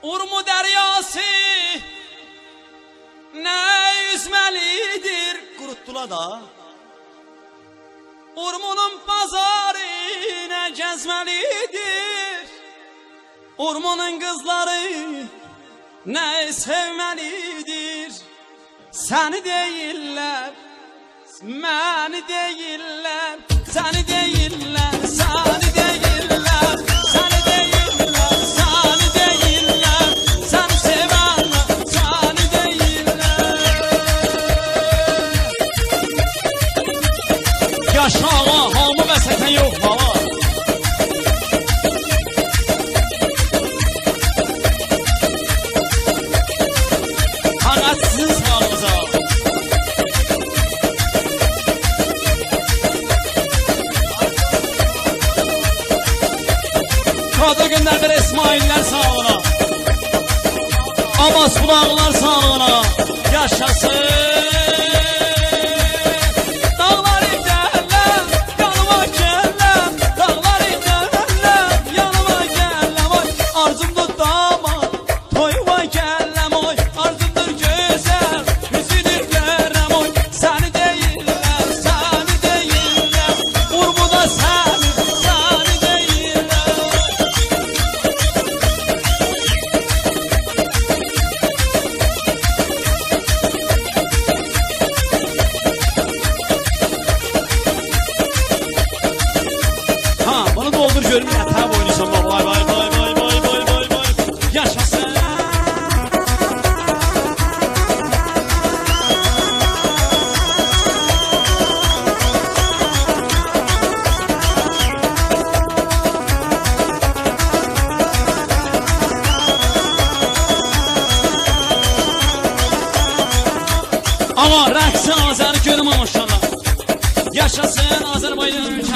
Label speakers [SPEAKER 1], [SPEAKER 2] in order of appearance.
[SPEAKER 1] Urmu deryası ne yüzmelidir, kuruttular da. Urmunun pazarı ne gezmelidir, Urmunun kızları ne sevmelidir. Seni değiller, beni değiller, seni değiller, seni değiller, seni değiller, seni değiller, seni sevenler, seni değiller. Yaşa ağa, hamı ve seten yok baba. Hanatsız halımıza. Kadir gönderdir İsmail'ler sağlığına, Abbas kulağlar sağlığına. Yaşasın. Dağlar giderler, yanıma gelirler. Dağlar giderler, yanıma gelirler. Oy, arzumdur damat, toyuma gelirler. Oy, arzumdur güzel, yüzünü görürüm. Oy, seni değiller, seni değiller. Urmuda seni, seni değiller. Ha, bunu doldur görüm yatağa boynuysan baba. Vay vay vay vay vay vay vay vay. Yaşasın. Ama rəqsi Azəri görüm maşallah. Yaşasın Azərbaycan ülkəsi.